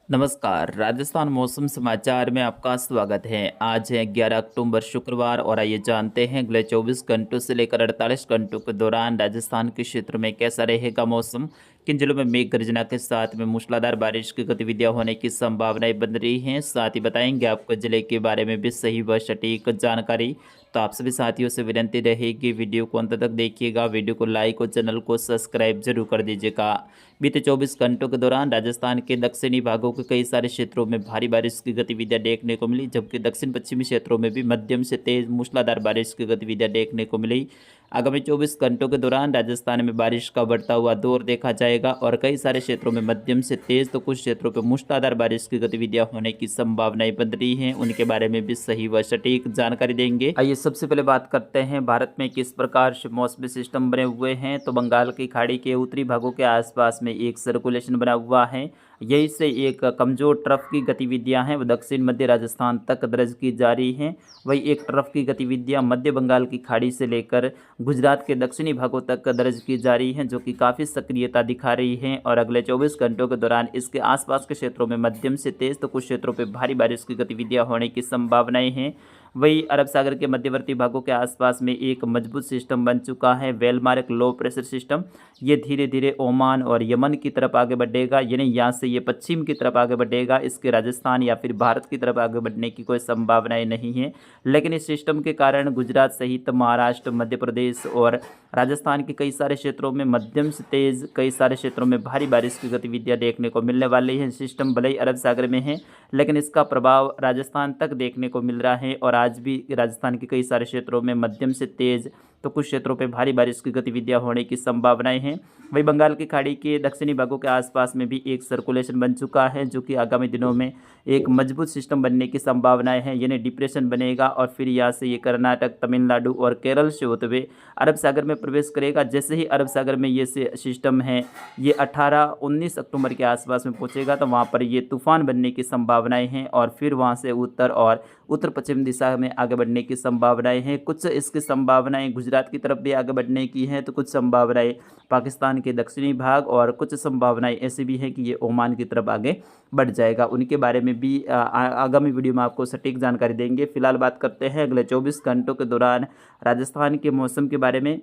नमस्कार, राजस्थान मौसम समाचार में आपका स्वागत है। आज है 11 अक्टूबर शुक्रवार और आइए जानते हैं अगले 24 घंटों से लेकर 48 घंटों के दौरान राजस्थान के क्षेत्र में कैसा रहेगा मौसम। किन जिलों में मेघ गर्जना के साथ में मूसलाधार बारिश की गतिविधियां होने की संभावनाएं बन रही हैं। साथ ही बताएंगे आपको जिले के बारे में भी सही व सटीक जानकारी। तो आप सभी साथियों से विनती रहेगी वीडियो को अंत तक देखिएगा, वीडियो को लाइक और चैनल को सब्सक्राइब जरूर कर दीजिएगा। बीते 24 घंटों के दौरान राजस्थान के दक्षिणी भागों के कई सारे क्षेत्रों में भारी बारिश की गतिविधियां देखने को मिली, जबकि दक्षिण पश्चिमी क्षेत्रों में भी मध्यम से तेज मूसलाधार बारिश की गतिविधियां देखने को मिली। आगामी 24 घंटों के दौरान राजस्थान में बारिश का बढ़ता हुआ दौर देखा जाएगा और कई सारे क्षेत्रों में मध्यम से तेज तो कुछ क्षेत्रों पर मूसलाधार बारिश की गतिविधियां होने की संभावनाएं बन रही हैं। उनके बारे में भी सही व सटीक जानकारी देंगे। आइए सबसे पहले बात करते हैं भारत में किस प्रकार से मौसमी सिस्टम बने हुए हैं। तो बंगाल की खाड़ी के उत्तरी भागों के आसपास में एक सर्कुलेशन बना हुआ है, यही से एक कमज़ोर ट्रफ की गतिविधियां हैं वो दक्षिण मध्य राजस्थान तक दर्ज की जा रही हैं। वही एक ट्रफ की गतिविधियां मध्य बंगाल की खाड़ी से लेकर गुजरात के दक्षिणी भागों तक दर्ज की जा रही हैं, जो कि काफ़ी सक्रियता दिखा रही हैं और अगले 24 घंटों के दौरान इसके आसपास के क्षेत्रों में मध्यम से तेज़ तो कुछ क्षेत्रों पर भारी बारिश की गतिविधियाँ होने की संभावनाएँ हैं। वही अरब सागर के मध्यवर्ती भागों के आसपास में एक मजबूत सिस्टम बन चुका है, वेलमार्क लो प्रेशर सिस्टम। ये धीरे धीरे ओमान और यमन की तरफ आगे बढ़ेगा, यानी यहाँ से ये पश्चिम की तरफ आगे बढ़ेगा। इसके राजस्थान या फिर भारत की तरफ आगे बढ़ने की कोई संभावनाएं नहीं है, लेकिन इस सिस्टम के कारण गुजरात सहित महाराष्ट्र, मध्य प्रदेश और राजस्थान के कई सारे क्षेत्रों में मध्यम से तेज, कई सारे क्षेत्रों में भारी बारिश की गतिविधियां देखने को मिलने वाली हैं। सिस्टम भले ही अरब सागर में है, लेकिन इसका प्रभाव राजस्थान तक देखने को मिल रहा है और आज भी राजस्थान के कई सारे क्षेत्रों में मध्यम से तेज तो कुछ क्षेत्रों पर भारी बारिश की गतिविधियां होने की संभावनाएं हैं। वही बंगाल की खाड़ी के दक्षिणी भागों के आसपास में भी एक सर्कुलेशन बन चुका है, जो कि आगामी दिनों में एक मजबूत सिस्टम बनने की संभावनाएं हैं, यानी डिप्रेशन बनेगा और फिर यहाँ से ये कर्नाटक, तमिलनाडु और केरल से होते हुए अरब सागर में प्रवेश करेगा। जैसे ही अरब सागर में ये सिस्टम है ये 18-19 अक्टूबर के आसपास में पहुँचेगा, तो वहाँ पर ये तूफान बनने की संभावनाएँ हैं और फिर वहाँ से उत्तर और उत्तर पश्चिम दिशा में आगे बढ़ने की संभावनाएं हैं। कुछ इसकी संभावनाएं गुजरात की तरफ भी आगे बढ़ने की हैं, तो कुछ संभावनाएं पाकिस्तान के दक्षिणी भाग और कुछ संभावनाएं ऐसी भी हैं कि ये ओमान की तरफ आगे बढ़ जाएगा। उनके बारे में भी आगामी वीडियो में आपको सटीक जानकारी देंगे। फिलहाल बात करते हैं अगले 24 घंटों के दौरान राजस्थान के मौसम के बारे में।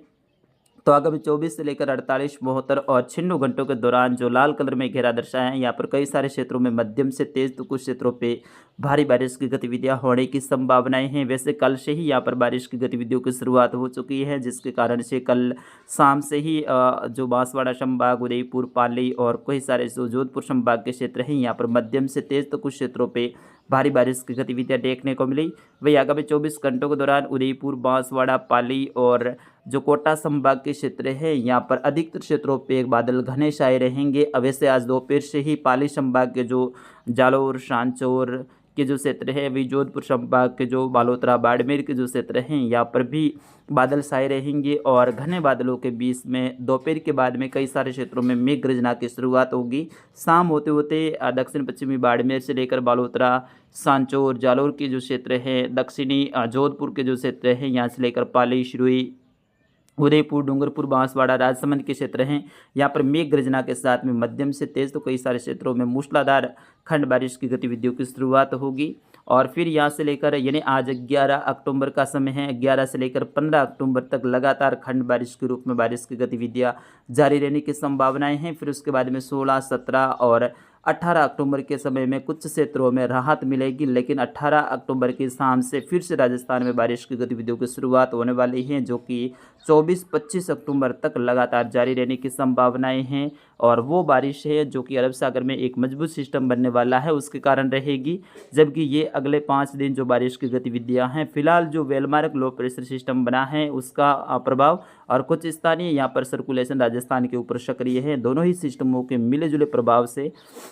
तो आगामी 24 से लेकर 48, 72 और 96 घंटों के दौरान जो लाल कलर में घेरा दर्शाया है, यहाँ पर कई सारे क्षेत्रों में मध्यम से तेज तो कुछ क्षेत्रों पे भारी बारिश की गतिविधियां होने की संभावनाएं हैं। वैसे कल से ही यहाँ पर बारिश की गतिविधियों की शुरुआत हो चुकी है, जिसके कारण से कल शाम से ही जो बांसवाड़ा संभाग, उदयपुर, पाली और कई सारे जो जोधपुर संभाग के क्षेत्र हैं, यहाँ पर मध्यम से तेज तो कुछ क्षेत्रों पर भारी बारिश की गतिविधियां देखने को मिली। वही आगामी 24 घंटों के दौरान उदयपुर, बांसवाड़ा, पाली और जो कोटा संभाग के क्षेत्र है, यहाँ पर अधिकतर क्षेत्रों पे बादल घने छाए रहेंगे। वैसे आज दोपहर से ही पाली संभाग के जो जालोर, सांचौर के जो क्षेत्र है, वही जोधपुर संभाग के जो बालोतरा, बाड़मेर के जो क्षेत्र हैं, यहाँ पर भी बादल छाए रहेंगे और घने बादलों के बीच में दोपहर के बाद में कई सारे क्षेत्रों में मेघ गर्जना की शुरुआत होगी। शाम होते होते दक्षिण पश्चिमी बाड़मेर से लेकर बालोतरा, सांचौर, जालोर के जो क्षेत्र हैं, दक्षिणी जोधपुर के जो क्षेत्र हैं, यहाँ से लेकर पाली, सिरोही, उदयपुर, डूंगरपुर, बांसवाड़ा, राजसमंद के क्षेत्र हैं, यहाँ पर मेघ गर्जना के साथ में मध्यम से तेज तो कई सारे क्षेत्रों में मूसलाधार खंड बारिश की गतिविधियों की शुरुआत होगी। और फिर यहाँ से लेकर यानी आज 11 अक्टूबर का समय है, 11 से लेकर 15 अक्टूबर तक लगातार खंड बारिश के रूप में बारिश की गतिविधियाँ जारी रहने की संभावनाएं हैं। फिर उसके बाद में 16, 17 और 18 अक्टूबर के समय में कुछ क्षेत्रों में राहत मिलेगी, लेकिन 18 अक्टूबर की शाम से फिर से राजस्थान में बारिश की गतिविधियों की शुरुआत होने वाली है, जो कि 24-25 अक्टूबर तक लगातार जारी रहने की संभावनाएं हैं। और वो बारिश है जो कि अरब सागर में एक मजबूत सिस्टम बनने वाला है, उसके कारण रहेगी। जबकि ये अगले 5 दिन जो बारिश की गतिविधियां हैं, फिलहाल जो वेलमार्क लो प्रेशर सिस्टम बना है उसका प्रभाव और कुछ स्थानीय यहाँ पर सर्कुलेशन राजस्थान के ऊपर सक्रिय है। दोनों ही सिस्टमों के मिले जुले प्रभाव से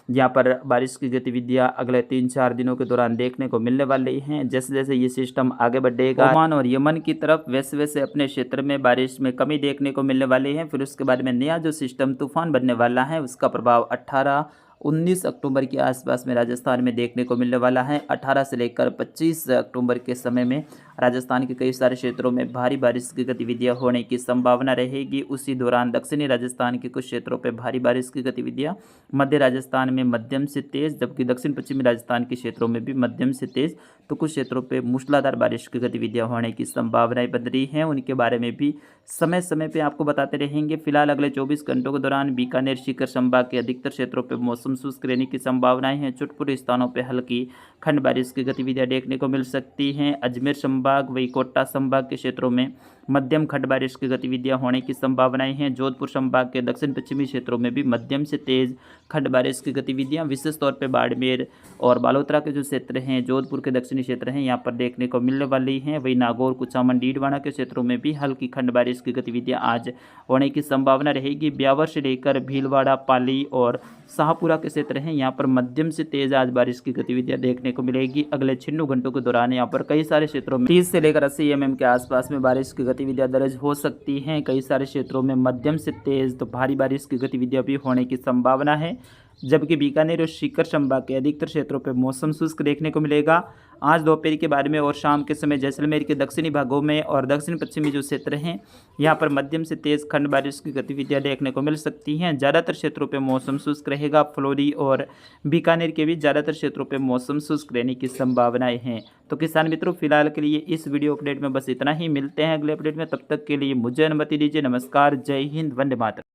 यहाँ पर बारिश की गतिविधियां अगले 3-4 दिनों के दौरान देखने को मिलने वाली हैं। जैसे जैसे ये सिस्टम आगे बढ़ेगा ओमान और यमन की तरफ, वैसे वैसे अपने क्षेत्र में बारिश में कमी देखने को मिलने वाली है। फिर उसके बाद में नया जो सिस्टम तूफान बनने वाला है, उसका प्रभाव 18-19 अक्टूबर के आसपास में राजस्थान में देखने को मिलने वाला है। 18 से लेकर 25 अक्टूबर के समय में राजस्थान के कई सारे क्षेत्रों में भारी बारिश की गतिविधियां होने की संभावना रहेगी। उसी दौरान दक्षिणी राजस्थान के कुछ क्षेत्रों पर भारी बारिश की गतिविधियां, मध्य राजस्थान में मध्यम से तेज, जबकि दक्षिण पश्चिमी राजस्थान के क्षेत्रों में भी मध्यम से तेज तो कुछ क्षेत्रों पर मूसलाधार बारिश की गतिविधियां होने की संभावनाएं बन रही हैं। उनके बारे में भी समय समय पे आपको बताते रहेंगे। फिलहाल अगले 24 घंटों के दौरान बीकानेर सीकर संभाग के अधिकतर क्षेत्रों पर मौसम शुष्क रहने की संभावनाएं हैं। चुटपुट स्थानों पर हल्की खंड बारिश की गतिविधियां देखने को मिल सकती हैं। अजमेर संभाग वही कोटा संभाग के क्षेत्रों में मध्यम खंड बारिश की गतिविधियां होने की संभावनाएं हैं। जोधपुर संभाग के दक्षिण पश्चिमी क्षेत्रों में भी मध्यम से तेज खंड बारिश की गतिविधियां विशेष तौर पर बाड़मेर और बालोतरा के जो क्षेत्र हैं, जोधपुर के दक्षिणी क्षेत्र हैं, यहाँ पर देखने को मिलने वाली हैं। वही नागौर, कुचामन, डीडवाना के क्षेत्रों में भी हल्की खंड बारिश की गतिविधियां आज होने की संभावना रहेगी। ब्यावर से लेकर भीलवाड़ा, पाली और शाहपुरा के क्षेत्र हैं, यहाँ पर मध्यम से तेज आज बारिश की गतिविधियां देखने को मिलेगी। अगले 96 घंटों के दौरान यहाँ पर कई सारे क्षेत्रों में 30 से लेकर 80 mm के आसपास में बारिश की गतिविधियां दर्ज हो सकती हैं। कई सारे क्षेत्रों में मध्यम से तेज तो भारी बारिश की गतिविधियां भी होने की संभावना है। जबकि बीकानेर और सीकर संभाग के अधिकतर क्षेत्रों पर मौसम शुष्क देखने को मिलेगा। आज दोपहर के बाद में और शाम के समय जैसलमेर के दक्षिणी भागों में और दक्षिण पश्चिमी जो क्षेत्र हैं, यहाँ पर मध्यम से तेज खंड बारिश की गतिविधियां देखने को मिल सकती हैं। ज़्यादातर क्षेत्रों पर मौसम शुष्क रहेगा। फ्लोरी और बीकानेर के भी ज़्यादातर क्षेत्रों पर मौसम शुष्क रहने की संभावनाएं हैं। तो किसान मित्रों, फिलहाल के लिए इस वीडियो अपडेट में बस इतना ही। मिलते हैं अगले अपडेट में, तब तक के लिए मुझे अनुमति दीजिए। नमस्कार, जय हिंद, वंदे मातरम।